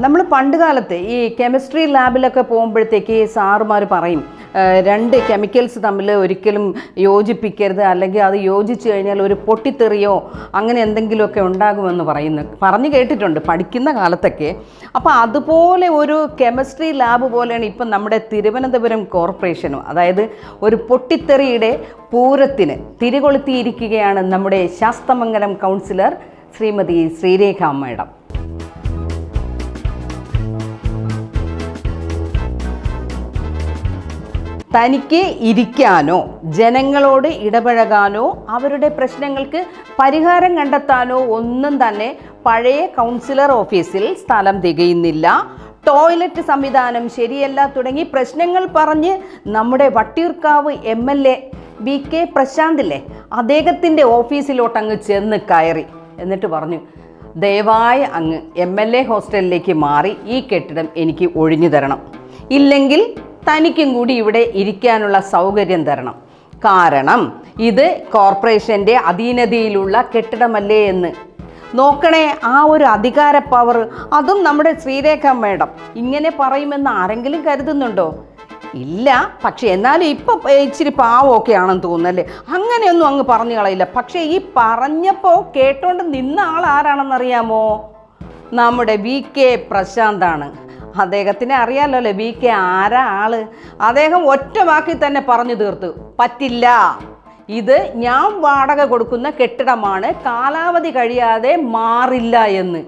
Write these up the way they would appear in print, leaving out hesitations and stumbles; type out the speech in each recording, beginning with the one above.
നമ്മൾ പണ്ട് കാലത്ത് ഈ കെമിസ്ട്രി ലാബിലൊക്കെ പോകുമ്പോഴത്തേക്ക് സാറുമാർ പറയും രണ്ട് കെമിക്കൽസ് തമ്മിൽ ഒരിക്കലും യോജിപ്പിക്കരുത്, അല്ലെങ്കിൽ അത് യോജിച്ചു കഴിഞ്ഞാൽ ഒരു പൊട്ടിത്തെറിയോ അങ്ങനെ എന്തെങ്കിലുമൊക്കെ ഉണ്ടാകുമെന്ന് പറഞ്ഞു കേട്ടിട്ടുണ്ട് പഠിക്കുന്ന കാലത്തൊക്കെ. അപ്പോൾ അതുപോലെ ഒരു കെമിസ്ട്രി ലാബ് പോലെയാണ് ഇപ്പം നമ്മുടെ തിരുവനന്തപുരം കോർപ്പറേഷനും. അതായത് ഒരു പൊട്ടിത്തെറിയുടെ പൂരത്തിന് തിരികൊളുത്തിയിരിക്കുകയാണ് നമ്മുടെ ശാസ്തമംഗലം കൗൺസിലർ ശ്രീമതി ശ്രീരേഖ മാഡം. തനിക്ക് ഇരിക്കാനോ ജനങ്ങളോട് ഇടപഴകാനോ അവരുടെ പ്രശ്നങ്ങൾക്ക് പരിഹാരം കണ്ടെത്താനോ ഒന്നും തന്നെ പഴയ കൗൺസിലർ ഓഫീസിൽ സ്ഥലം തികയുന്നില്ല. ടോയ്ലറ്റ് സംവിധാനം ശരിയല്ല തുടങ്ങി പ്രശ്നങ്ങൾ പറഞ്ഞ് നമ്മുടെ വട്ടിയൂർക്കാവ് MLA VK പ്രശാന്തില്ലേ, അദ്ദേഹത്തിൻ്റെ ഓഫീസിലോട്ട് അങ്ങ് ചെന്ന് കയറി. എന്നിട്ട് പറഞ്ഞു, ദയവായി അങ്ങ് MLA ഹോസ്റ്റലിലേക്ക് മാറി ഈ കെട്ടിടം എനിക്ക് ഒഴിഞ്ഞു തരണം, ഇല്ലെങ്കിൽ തനിക്കും കൂടി ഇവിടെ ഇരിക്കാനുള്ള സൗകര്യം തരണം. കാരണം ഇത് കോർപ്പറേഷൻ്റെ അധീനതയിലുള്ള കെട്ടിടമല്ലേ എന്ന്. നോക്കണേ, ആ ഒരു അധികാര പവർ, അതും നമ്മുടെ ശ്രീരേഖ മാഡം ഇങ്ങനെ പറയുമെന്ന് ആരെങ്കിലും കരുതുന്നുണ്ടോ? ഇല്ല. പക്ഷെ എന്നാലും ഇപ്പം ഇച്ചിരി പാവമൊക്കെ ആണെന്ന് തോന്നുന്നല്ലേ. അങ്ങനെയൊന്നും അങ്ങ് പറഞ്ഞു കളയില്ല. പക്ഷേ ഈ പറഞ്ഞപ്പോൾ കേട്ടോണ്ട് നിന്ന ആൾ ആരാണെന്നറിയാമോ? നമ്മുടെ VK പ്രശാന്താണ്. അദ്ദേഹത്തിനെ അറിയാമല്ലോ അല്ലേ, VK ആരാ ആള്. അദ്ദേഹം ഒറ്റ വാക്കിൽ തന്നെ പറഞ്ഞു തീർത്തു, പറ്റില്ല, ഇത് ഞാൻ വാടക കൊടുക്കുന്ന കെട്ടിടമാണ്, കാലാവധി കഴിയാതെ മാറില്ല എന്ന്.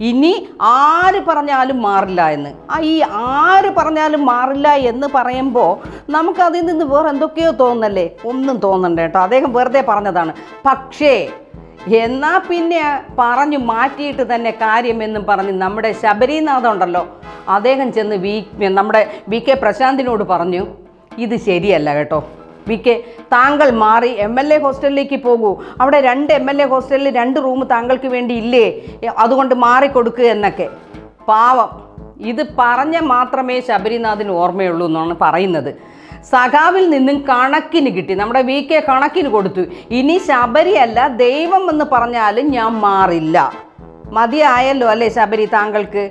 ഇനി ആര് പറഞ്ഞാലും മാറില്ല എന്ന്. ഈ ആര് പറഞ്ഞാലും മാറില്ല എന്ന് പറയുമ്പോൾ നമുക്കതിൽ നിന്ന് വേറെ എന്തൊക്കെയോ തോന്നല്ലേ? ഒന്നും തോന്നണ്ട കേട്ടോ, അദ്ദേഹം വെറുതെ പറഞ്ഞതാണ്. പക്ഷേ എന്നാൽ പിന്നെ പറഞ്ഞു മാറ്റിയിട്ട് തന്നെ കാര്യമെന്നും പറഞ്ഞ് നമ്മുടെ ശബരിനാഥ് ഉണ്ടല്ലോ, അദ്ദേഹം ചെന്ന് നമ്മുടെ VK പ്രശാന്തിനോട് പറഞ്ഞു, ഇത് ശരിയല്ല കേട്ടോ VK, താങ്കൾ മാറി MLA ഹോസ്റ്റലിലേക്ക് പോകൂ, അവിടെ 2 MLA ഹോസ്റ്റലിൽ 2 റൂം താങ്കൾക്ക് വേണ്ടി ഇല്ലേ, അതുകൊണ്ട് മാറിക്കൊടുക്കുക എന്നൊക്കെ. പാവം, ഇത് പറഞ്ഞ മാത്രമേ ശബരിനാഥിന് ഓർമ്മയുള്ളൂ എന്നാണ് പറയുന്നത്. സഖാവിൽ നിന്നും കണക്കിന് കിട്ടി, നമ്മുടെ VK കണക്കിന് കൊടുത്തു. ഇനി ശബരിയല്ല ദൈവം എന്ന് പറഞ്ഞാലും ഞാൻ മാറില്ല. മതിയായല്ലോ അല്ലേ ശബരി താങ്കൾക്ക്?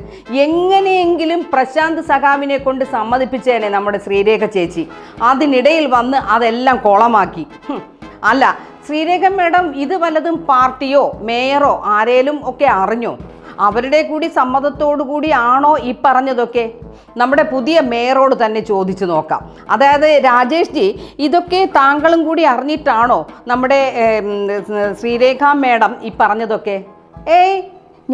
എങ്ങനെയെങ്കിലും പ്രശാന്ത് സഖാവിനെ കൊണ്ട് സമ്മതിപ്പിച്ചേനെ നമ്മുടെ ശ്രീരേഖ ചേച്ചി. അതിനിടയിൽ വന്ന് അതെല്ലാം കുളമാക്കി. അല്ല ശ്രീരേഖ മാഡം, ഇത് വല്ലതും പാർട്ടിയോ മേയറോ ആരേലും ഒക്കെ അറിഞ്ഞോ? അവരുടെ കൂടി സമ്മതത്തോടു കൂടി ആണോ ഈ പറഞ്ഞതൊക്കെ? നമ്മുടെ പുതിയ മേയറോട് തന്നെ ചോദിച്ചു നോക്കാം. അതായത് രാജേഷ് ജി, ഇതൊക്കെ താങ്കളും കൂടി അറിഞ്ഞിട്ടാണോ നമ്മുടെ ശ്രീരേഖ മാഡം ഈ പറഞ്ഞതൊക്കെ?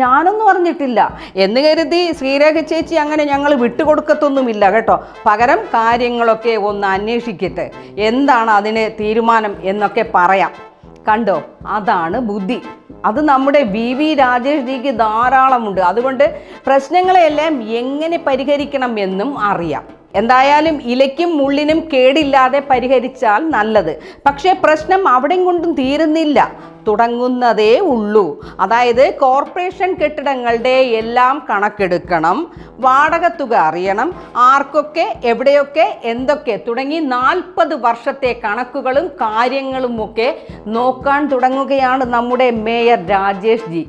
ഞാനൊന്നും അറിഞ്ഞിട്ടില്ല എന്ന് കരുതി ശ്രീരേഖ ചേച്ചി അങ്ങനെ ഞങ്ങൾ വിട്ടുകൊടുക്കത്തൊന്നുമില്ല കേട്ടോ. പകരം കാര്യങ്ങളൊക്കെ ഒന്ന് അന്വേഷിക്കട്ടെ, എന്താണ് അതിന് തീരുമാനം എന്നൊക്കെ പറയാം. കണ്ടോ, അതാണ് ബുദ്ധി. അത് നമ്മുടെ VV രാജേഷ് ജിക്ക് ധാരാളമുണ്ട്. അതുകൊണ്ട് പ്രശ്നങ്ങളെല്ലാം എങ്ങനെ പരിഹരിക്കണം എന്നും അറിയാം. എന്തായാലും ഇലയ്ക്കും മുള്ളിനും കേടില്ലാതെ പരിഹരിച്ചാൽ നല്ലത്. പക്ഷേ പ്രശ്നം അവിടെയും കൊണ്ടും തീരുന്നില്ല, തുടങ്ങുന്നതേ ഉള്ളൂ. അതായത് കോർപ്പറേഷൻ കെട്ടിടങ്ങളുടെ എല്ലാം കണക്കെടുക്കണം, വാടക തുക അറിയണം, ആർക്കൊക്കെ എവിടെയൊക്കെ എന്തൊക്കെ തുടങ്ങി 40 വർഷത്തെ കണക്കുകളും കാര്യങ്ങളുമൊക്കെ നോക്കാൻ തുടങ്ങുകയാണ് നമ്മുടെ മേയർ രാജേഷ് ജി.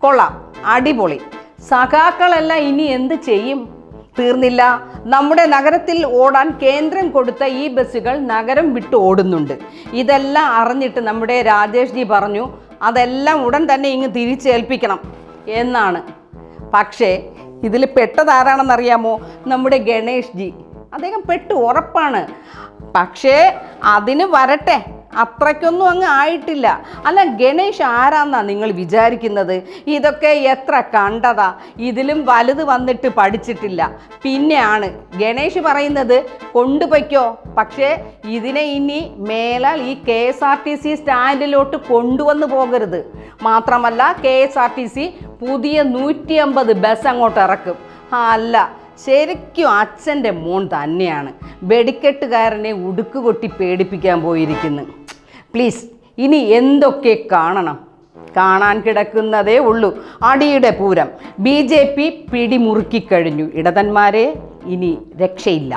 കൊള്ളാം, അടിപൊളി. സഖാക്കളെല്ലാം ഇനി എന്ത് ചെയ്യും? തീർന്നില്ല. നമ്മുടെ നഗരത്തിൽ ഓടാൻ കേന്ദ്രം കൊടുത്ത ഈ ബസ്സുകൾ നഗരം വിട്ട് ഓടുന്നുണ്ട്. ഇതെല്ലാം അറിഞ്ഞിട്ട് നമ്മുടെ രാജേഷ് ജി പറഞ്ഞു, അതെല്ലാം ഉടൻ തന്നെ ഇങ്ങ് തിരിച്ചേൽപ്പിക്കണം എന്നാണ്. പക്ഷേ ഇതിൽ പെട്ടതാരാണെന്നറിയാമോ? നമ്മുടെ ഗണേഷ് ജി. അദ്ദേഹം പെട്ടു, ഉറപ്പാണ്. പക്ഷേ അതിന് വരട്ടെ, അത്രയ്ക്കൊന്നും അങ്ങ് ആയിട്ടില്ല. അല്ല, ഗണേഷ് ആരാന്നാ നിങ്ങൾ വിചാരിക്കുന്നത്? ഇതൊക്കെ എത്ര കണ്ടതാ, ഇതിലും വലുത് വന്നിട്ട് പഠിച്ചിട്ടില്ല. പിന്നെയാണ് ഗണേഷ് പറയുന്നത് കൊണ്ടുപോയ്ക്കോ, പക്ഷേ ഇതിനെ ഇനി മേലാൽ ഈ KSRTC സ്റ്റാൻഡിലോട്ട് കൊണ്ടുവന്ന് പോകരുത്. മാത്രമല്ല KSRTC പുതിയ 150 ബസ് അങ്ങോട്ട് ഇറക്കും. അല്ല, ശരിക്കും അച്ഛൻ്റെ മോൻ തന്നെയാണ് വെടിക്കെട്ടുകാരനെ ഉടുക്ക് കൊട്ടി പേടിപ്പിക്കാൻ പോയിരിക്കുന്നു. പ്ലീസ്, ഇനി എന്തൊക്കെ കാണണം? കാണാൻ കിടക്കുന്നതേ ഉള്ളൂ അടിയുടെ പൂരം. BJP പിടിമുറുക്കിക്കഴിഞ്ഞു. ഇടതന്മാരെ ഇനി രക്ഷയില്ല.